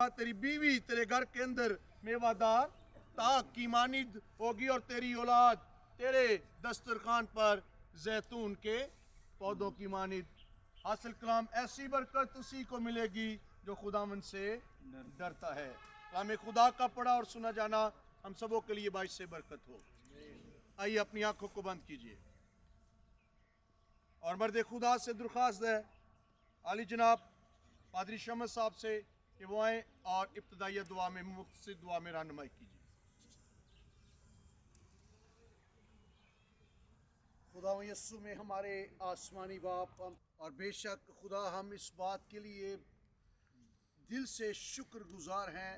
तेरी बीवी तेरे घर के अंदर मेवादार ताक की मानिद होगी और तेरी औलाद तेरे दस्तरखान पर जैतून के पौधों की मानिद। हासिल कलाम ऐसी बरकत उसी को मिलेगी जो खुदावन से डरता है। कलाम खुदा का पढ़ा और सुना जाना हम सबों के लिए बाइस से बरकत हो। आइए अपनी आंखों को बंद कीजिए और मर्द खुदा से दरख्वास्त है आली जनाब पादरी शमस साहब से कि वो आए और इब्तदाई दुआ में मुख्तसर दुआ में रहनुमाई कीजिए। खुदा यस्सु में हमारे आसमानी बाप और बेशक खुदा हम इस बात के लिए दिल से शुक्रगुजार हैं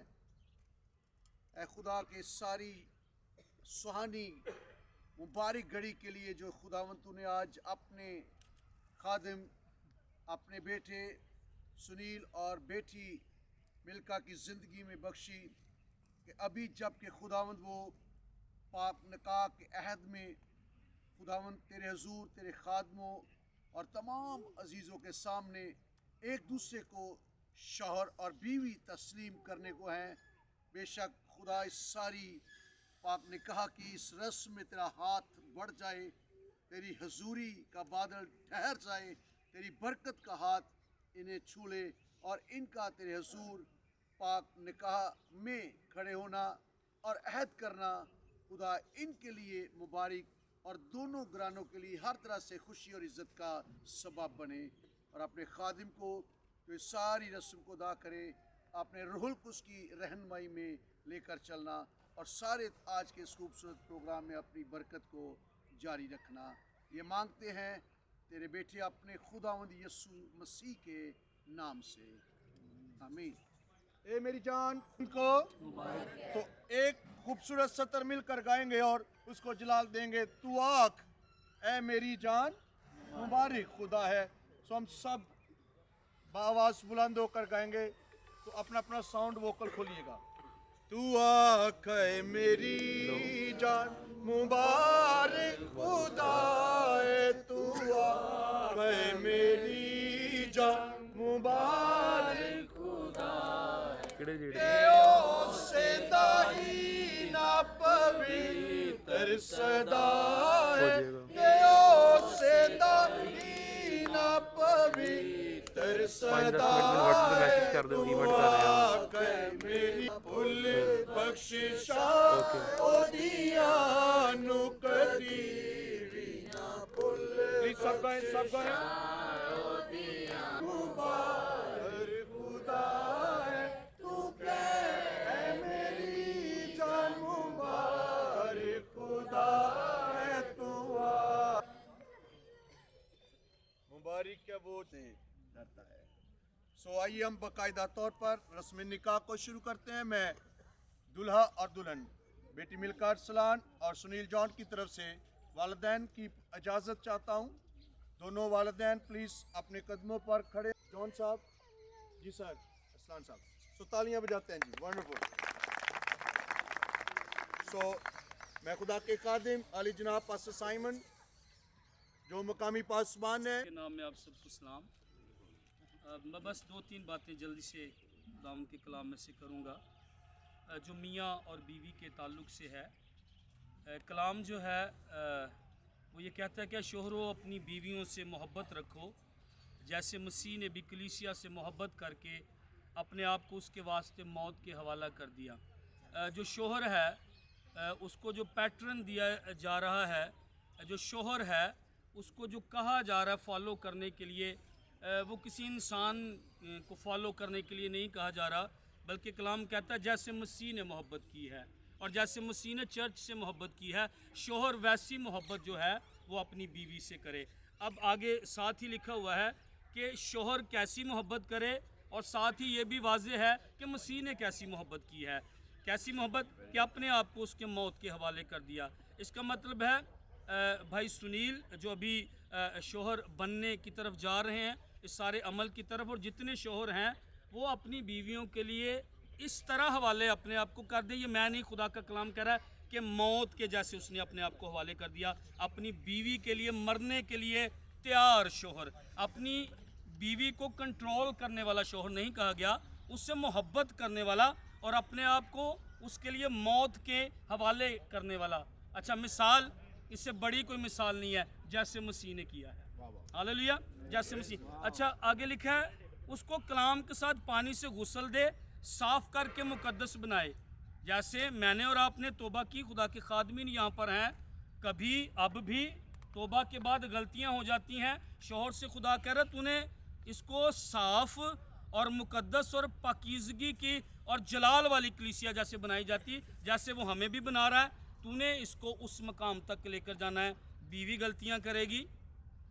ऐ खुदा के सारी सुहानी मुबारक घड़ी के लिए जो खुदावंद तूने आज अपने खादिम अपने बेटे सुनील और बेटी मिल्का की ज़िंदगी में बख्शी कि अभी जब के खुदावंद वो पाक निकाह के अहद में खुदावंद तेरे हुजूर तेरे खादमों और तमाम अजीज़ों के सामने एक दूसरे को शौहर और बीवी तस्लीम करने को हैं। बेशक खुदा इस सारी पाक ने कहा कि इस रस्म में तेरा हाथ बढ़ जाए, तेरी हजूरी का बादल ठहर जाए, तेरी बरकत का हाथ इन्हें छू ले और इनका तेरे हुजूर पाक निकाह में खड़े होना और अहद करना खुदा इनके लिए मुबारक और दोनों घरानों के लिए हर तरह से खुशी और इज़्ज़त का सबब बने। और अपने खादिम को जो इस सारी रस्म को अदा करे अपने रूहुल कुद्स की रहनुमाई में लेकर चलना और सारे आज के इस खूबसूरत प्रोग्राम में अपनी बरकत को जारी रखना। ये मांगते हैं तेरे बेटे अपने खुदावंद यीशु मसीह के नाम से, आमीन। ए मेरी जान को तो एक खूबसूरत सतर मिलकर गाएंगे और उसको जलाल देंगे। तू आख ए मेरी जान मुबारक खुदा है। सो हम सब बावाज बुलंद होकर गाएंगे, तो अपना अपना साउंड वोकल खोलिएगा। तू आख ए मेरी जान मुबारक खुदा है, तू आख ए मेरी जान मुबारक खुदा से दाही ना पवित्र सदा से दाही ना पवित्र सदा मेरी भूल बख्शिशा ओदिया नु कदी भी ना भूल। सब गाएं मुबारक खुदा है तू है मेरी जान मुबारक खुदा है तू मुबारक क्या वो डरता है। सो आइए हम बाकायदा तौर पर रस्म निकाह को शुरू करते हैं। मैं दुल्हा और दुल्हन बेटी मिल्का अरसलान और सुनील जॉन की तरफ से वालिदैन की इजाज़त चाहता हूँ। दोनों वालिदैन प्लीज़ अपने कदमों पर खड़े। जॉन साहब जी सर, अरसलान साहब, सो तालियां बजाते हैं जी, वंडरफुल। सो मैं खुदा के खादिम आली जनाब पास्टर साइमन जो मकामी पासबान है के नाम में आप सबको सलाम। मैं बस 2-3 बातें जल्दी से खुदावंद के कलाम में से करूँगा जो मियाँ और बीवी के ताल्लुक़ से है। कलाम जो है वो ये कहता है कि शोहरों अपनी बीवियों से मोहब्बत रखो जैसे मसीह ने भी कलीसिया से मोहब्बत करके अपने आप को उसके वास्ते मौत के हवाला कर दिया। जो शोहर है उसको जो पैटर्न दिया जा रहा है, जो शोहर है उसको जो कहा जा रहा है फॉलो करने के लिए, वो किसी इंसान को फॉलो करने के लिए नहीं कहा जा रहा, बल्कि कलाम कहता है जैसे मसीह ने मोहब्बत की है और जैसे मसीह ने चर्च से मोहब्बत की है, शोहर वैसी मोहब्बत जो है वो अपनी बीवी से करे। अब आगे साथ ही लिखा हुआ है कि शोहर कैसी मोहब्बत करे और साथ ही ये भी वाज़ेह है कि मसीह ने कैसी मोहब्बत की है। कैसी मोहब्बत कि अपने आप को उसके मौत के हवाले कर दिया। इसका मतलब है भाई सुनील जो अभी शोहर बनने की तरफ जा रहे हैं इस सारे अमल की तरफ, और जितने शोहर हैं वो अपनी बीवियों के लिए इस तरह हवाले अपने आप को कर दे। ये मैं नहीं, खुदा का कलाम कह रहा है कि मौत के जैसे उसने अपने आप को हवाले कर दिया। अपनी बीवी के लिए मरने के लिए तैयार शोहर, अपनी बीवी को कंट्रोल करने वाला शोहर नहीं कहा गया, उससे मोहब्बत करने वाला और अपने आप को उसके लिए मौत के हवाले करने वाला। अच्छा, मिसाल इससे बड़ी कोई मिसाल नहीं है, जैसे मसीह ने किया है। हालेलुया, जैसे मसीह। अच्छा, आगे लिखा है उसको कलाम के साथ पानी से गुस्ल दे, साफ करके मुकद्दस बनाए। जैसे मैंने और आपने तौबा की, खुदा के खादमीन यहाँ पर हैं, कभी अब भी तौबा के बाद गलतियाँ हो जाती हैं। शोहर से खुदा कह रहा तूने इसको साफ और मुकद्दस और पाकीज़गी की और जलाल वाली कलीसिया जैसे बनाई जाती, जैसे वो हमें भी बना रहा है, तूने इसको उस मकाम तक लेकर जाना है। बीवी गलतियां करेगी,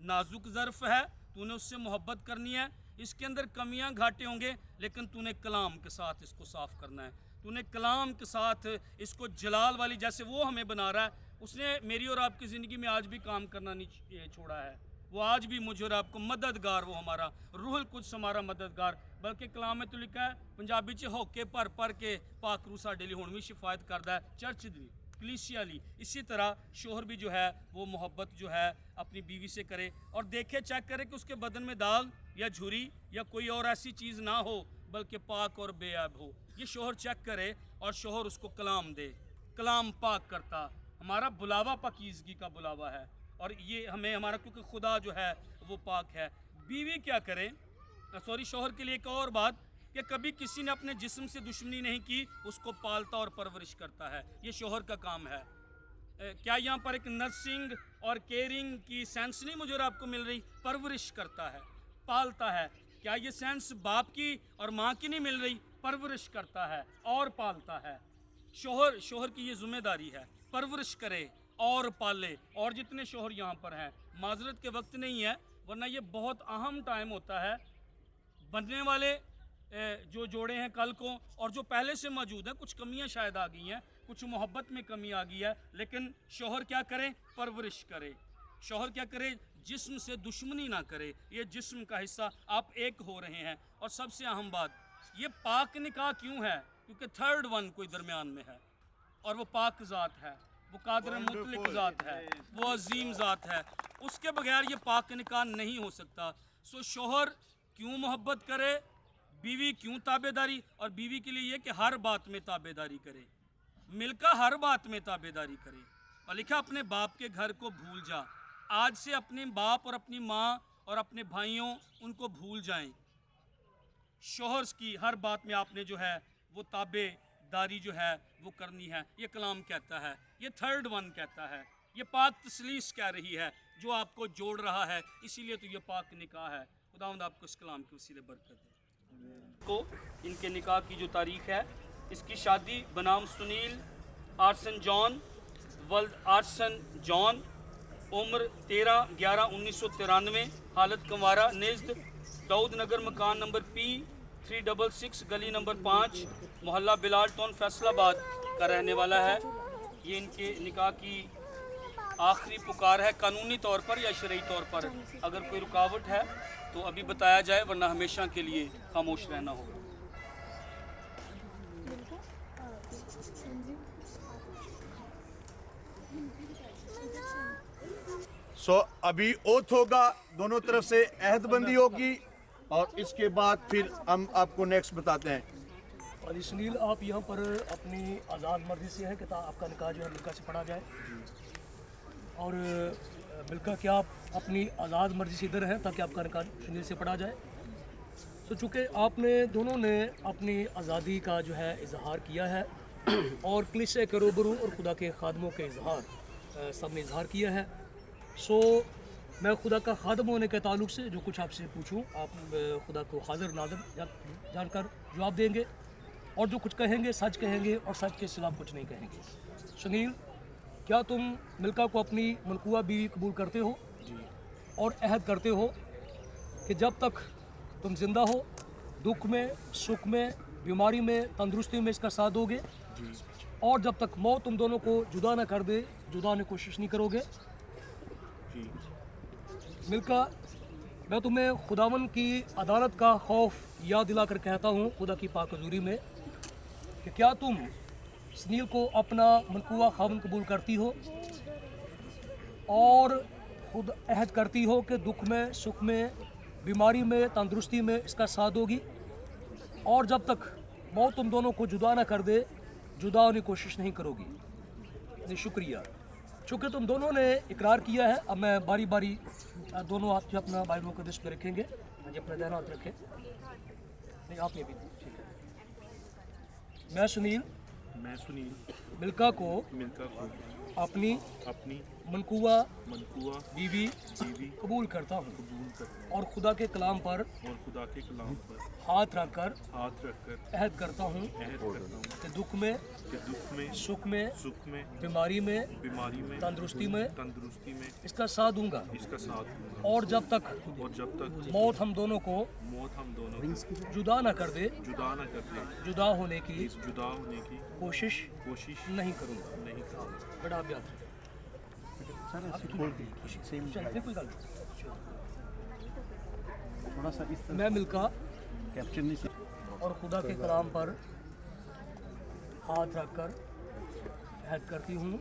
नाजुक ज़र्फ़ है, तूने उससे मोहब्बत करनी है, इसके अंदर कमियां घाटे होंगे, लेकिन तूने कलाम के साथ इसको साफ़ करना है। तूने कलाम के साथ इसको जलाल वाली, जैसे वो हमें बना रहा है, उसने मेरी और आपकी ज़िंदगी में आज भी काम करना नहीं छोड़ा है। वो आज भी मुझे और आपको मददगार, वो हमारा रूहुल कुद्स हमारा मददगार। बल्कि कलाम में तो लिखा है पंजाबी च होके भर भर के पाक रू साडे लिए हुण भी शिफायत करता है, चर्च दी कलीसिया ली। इसी तरह शोहर भी जो है वो मोहब्बत जो है अपनी बीवी से करे और देखे, चेक करे कि उसके बदन में दाग या झुरी या कोई और ऐसी चीज़ ना हो, बल्कि पाक और बेअब हो। ये शोहर चेक करे और शोहर उसको कलाम दे। कलाम पाक करता, हमारा बुलावा पाकीज़गी का बुलावा है, और ये हमें हमारा, क्योंकि खुदा जो है वो पाक है। बीवी क्या करे, शोहर के लिए एक और बात कि कभी किसी ने अपने जिस्म से दुश्मनी नहीं की, उसको पालता और परवरिश करता है। ये शोहर का काम है। क्या यहाँ पर एक नर्सिंग और केयरिंग की सेंस नहीं मुझे और आपको मिल रही? परवरिश करता है, पालता है। क्या ये सेंस बाप की और माँ की नहीं मिल रही? परवरिश करता है और पालता है। शोहर की ये जिम्मेदारी है, परवरिश करे और पाले। और जितने शोहर यहाँ पर हैं, माजरत के वक्त नहीं है, वरना ये बहुत अहम टाइम होता है। बनने वाले जो जोड़े हैं कल को और जो पहले से मौजूद हैं, कुछ कमियां शायद आ गई हैं, कुछ मोहब्बत में कमी आ गई है, लेकिन शोहर क्या करे? परवरिश करे। शोहर क्या करे? जिस्म से दुश्मनी ना करे। ये जिस्म का हिस्सा, आप एक हो रहे हैं। और सबसे अहम बात, ये पाक निकाह क्यों है? क्योंकि थर्ड वन कोई दरमियान में है, और वो पाक ज़ात है, वो कादर मुतलक ज़ात है, वो अजीम ज़ात है। उसके बगैर ये पाक निकाह नहीं हो सकता। सो शोहर क्यों मोहब्बत करे, बीवी क्यों ताबेदारी, और बीवी के लिए ये कि हर बात में ताबेदारी करे, मिलकर हर बात में ताबेदारी करे। और लिखा अपने बाप के घर को भूल जा। आज से अपने बाप और अपनी माँ और अपने भाइयों, उनको भूल जाएं। शोहर की हर बात में आपने जो है वो ताबेदारी जो है वो करनी है। ये कलाम कहता है, ये थर्ड वन कहता है, ये पाक तसलीस कह रही है जो आपको जोड़ रहा है। इसीलिए तो ये पाक निकाह है। खुदावंद आपको इस कलाम के वसीले बरकत दे। को इनके निकाह की जो तारीख है, इसकी शादी बनाम सुनील आर्सन जॉन वल्द आर्सन जॉन, उम्र 13/11/1993, हालत कंवारा, निज़द दाऊद नगर, मकान नंबर P366, गली नंबर 5, मोहल्ला बिलाल टाउन, फैसलाबाद का रहने वाला है। ये इनके निकाह की आखिरी पुकार है, कानूनी तौर पर या शरई तौर पर। अगर कोई रुकावट है तो अभी बताया जाए, वरना हमेशा के लिए खामोश रहना होगा। अभी ओथ होगा, दोनों तरफ से अहदबंदी होगी, और इसके बाद फिर हम आपको नेक्स्ट बताते हैं। और सुनील, आप यहाँ पर अपनी आज़ाद मर्जी से हैं कि आपका निकाह जो है मिल्का से पढ़ा जाए, और मिल्का क्या आप अपनी आज़ाद मर्जी से इधर हैं ताकि आपका निकाह सुनील से पढ़ा जाए? तो चूँकि आपने दोनों ने अपनी आज़ादी का जो है इजहार किया है, और कलीसिया के रूबरू और खुदा के खादमों के इजहार सब ने इजहार किया है, सो मैं खुदा का खादम होने के ताल्लुक़ से जो कुछ आपसे पूछूं, आप खुदा को हाजिर नाज़िर जानकर जवाब देंगे, और जो कुछ कहेंगे सच कहेंगे, और सच के खिलाफ कुछ नहीं कहेंगे। सुनील, क्या तुम मिल्का को अपनी मलकुआ बीवी कबूल करते हो और अहद करते हो कि जब तक तुम जिंदा हो, दुख में, सुख में, बीमारी में, तंदुरुस्ती में इसका साथ दोगे, और जब तक मौत तुम दोनों को जुदा ना कर दे, जुदा होने की कोशिश नहीं करोगे? मिल्का, मैं तुम्हें खुदावन की अदालत का खौफ याद दिलाकर कहता हूँ खुदा की पाक हज़ूरी में, कि क्या तुम सुनील को अपना मलकुआ खावन कबूल करती हो और खुद अहद करती हो कि दुख में, सुख में, बीमारी में, तंदुरुस्ती में इसका साथ दोगी, और जब तक मौत तुम दोनों को जुदा ना कर दे, जुदा होने की कोशिश नहीं करोगी। यानी शुक्रिया, चूँकि तुम दोनों ने इकरार किया है। अब मैं बारी बारी दोनों हाथ जो अपना बाइबल मुक़द्दस पे रखेंगे। जी अपना दाहिना हाथ रखें। नहीं आप ये भी ठीक है। मैं सुनील मिल्का को अपनी मनकुआ बीवी कबूल करता हूँ और खुदा के कलाम पर हाथ रखकर अहद करता हूँ कि दुख में सुख में बीमारी में तंदुरुस्ती में इसका साथ दूंगा और जब तक मौत हम दोनों को जुदा न कर दे, जुदा होने की कोशिश नहीं करूँगा। बड़ा अभ्यास मैं मिल्का और खुदा के कलाम पर हाथ रखकर अहद करती हूँ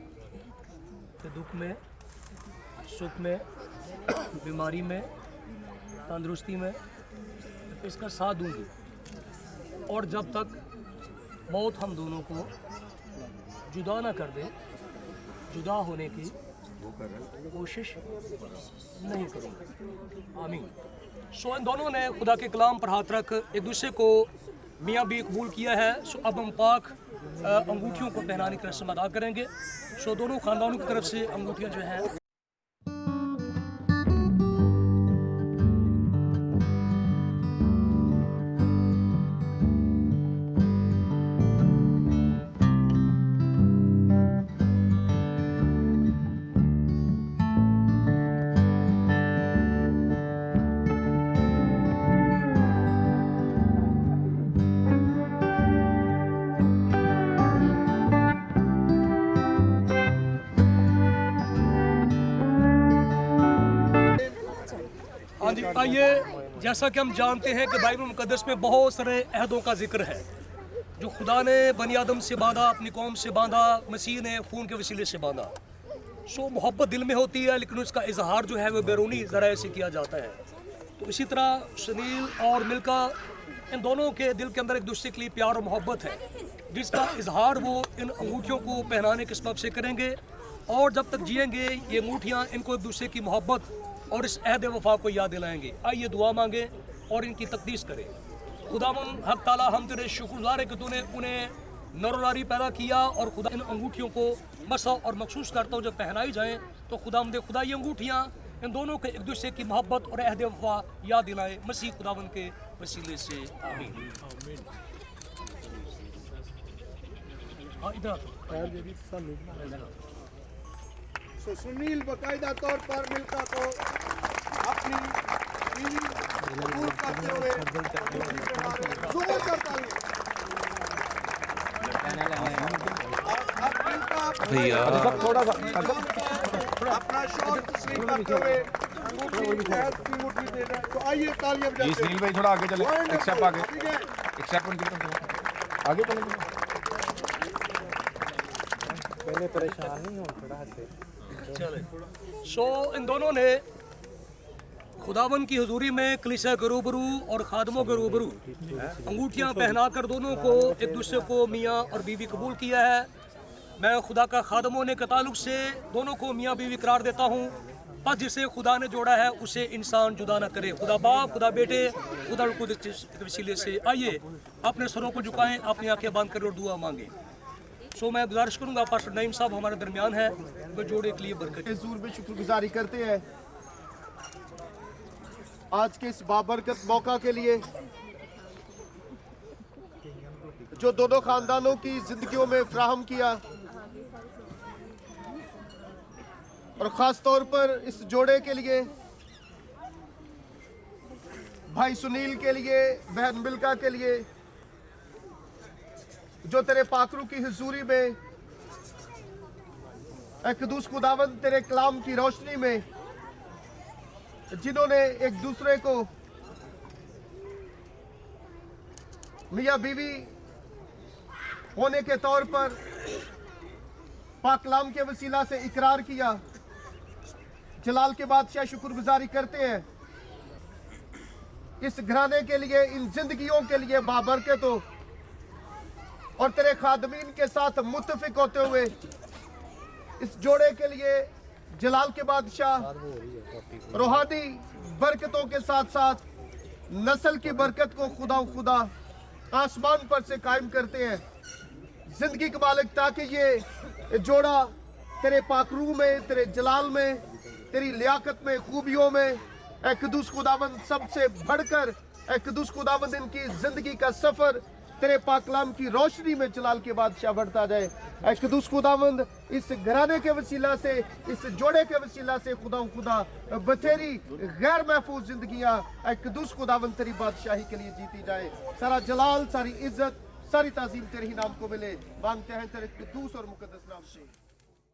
कि दुख में सुख में बीमारी में तंदुरुस्ती में इसका साथ दूंगी और जब तक मौत हम दोनों को जुदा ना कर दे, जुदा होने की कोशिश नहीं करूँगा। आमीन। सो इन दोनों ने खुदा के कलाम पर हाथ रख एक दूसरे को मियाँ भी कबूल किया है। सो अब हम पाक अंगूठियों को पहनाने की रस्म अदा करेंगे। सो दोनों ख़ानदानों की तरफ से अंगूठियाँ जो हैं आइए, जैसा कि हम जानते हैं कि बाइबल मुक़द्दस में बहुत सारे अहदों का जिक्र है जो खुदा ने बनी आदम से बांधा, अपनी कौम से बांधा, मसीह ने खून के वसीले से बांधा। सो मोहब्बत दिल में होती है लेकिन उसका इजहार जो है वो बैरूनी ज़राए से किया जाता है। तो इसी तरह सुनील और मिल्का इन दोनों के दिल के अंदर एक दूसरे के लिए प्यार और मोहब्बत है जिसका इजहार वो इन अंगूठियों को पहनाने के सबब से करेंगे और जब तक जिएंगे ये अंगूठियाँ इनको एक दूसरे की मोहब्बत और इस अहद वफा को याद दिलाएंगे। आइए दुआ मांगे और इनकी तकदीस करें। खुदावन हक ताला, हम तेरे शुक्रगुज़ार है कि तूने उन्हें नर-नारी पैदा किया और खुदा इन अंगूठियों को मसा और मखसूस करता हूँ जब पहनाई जाएँ तो खुदा ये अंगूठियाँ इन दोनों के एक दूसरे की मोहब्बत और अहद वफा याद दिलाएँ मसीह खुदावन के वसीले से। आमीन। तो सुनील बाकायदा तौर पर मिल्का को अपनी बीवी कबूल करते हुए जोरदार ताली। अब मिल्का भैया थोड़ा सा अपना शौक तस्लीम करते हुए अंगूठी दे रहे हैं। तो आइए तालियां बजाते हैं। सुनील भाई थोड़ा आगे चले, एक स्टेप आगे, ठीक है, एक स्टेप उनकी तरफ आगे चले। पहले परेशान नहीं हो थोड़ा से चले। सो इन दोनों ने खुदावन की हुजूरी में कलीसिया के रूबरू और खादमों के रूबरू अंगूठियां पहनाकर दोनों को एक दूसरे को मियाँ और बीवी कबूल किया है। मैं खुदा का खादम होने के ताल्लुक से दोनों को मियाँ बीवी करार देता हूँ। बस जिसे खुदा ने जोड़ा है उसे इंसान जुदा न करे। खुदा बाप, खुदा बेटे, खुदा कुदरत के वसीले से आइए अपने सरों को झुकाएं, अपनी आंखें बंद करें और दुआ मांगे। सो मैं गुजारिश करूंगा पास्टर नईम साहब हमारे दरमियान है, वो जोड़े के लिए बरकत। हुजूर में शुक्रगुजारी करते हैं आज के इस बाबरकत मौका के लिए जो दोनों खानदानों की जिंदगियों में फराहम किया और ख़ास तौर पर इस जोड़े के लिए, भाई सुनील के लिए, बहन मिल्का के लिए, जो तेरे पाकरू की हुजूरी में क़ुद्दूस खुदावंद तेरे कलाम की रोशनी में जिन्होंने एक दूसरे को मियाँ बीवी होने के तौर पर पाक कलाम के वसीला से इकरार किया, जलाल के बादशाह शुक्रगुजारी करते हैं इस घराने के लिए, इन जिंदगियों के लिए बाबरकत हो और तेरे खादमीन के साथ मुत्तफिक होते हुए इस जोड़े के लिए जलाल के बादशाह रूहानी बरकतों के साथ साथ नस्ल की बरकत को खुदा आसमान पर से कायम करते हैं। जिंदगी के मालिक, ताकि ये जोड़ा तेरे पाकरू में, तेरे जलाल में, तेरी लियाकत में, खूबियों में कुदूस खुदावंद सबसे बढ़कर कुदूस खुदावंद इनकी जिंदगी का सफर तेरे पाकलाम की रोशनी में जलाल के बादशाह बढ़ता जाए। कुदूस खुदावंद इस घराने के वसीला से, इस जोड़े के वसीला से खुदा बथेरी गैर महफूज जिंदगियां कुदूस खुदावंद तेरी बादशाही के लिए जीती जाए। सारा जलाल, सारी इज्जत, सारी ताजीम तेरे ही नाम को मिले, मांगते हैं तेरे कुदूस और मुकद्दस नाम से।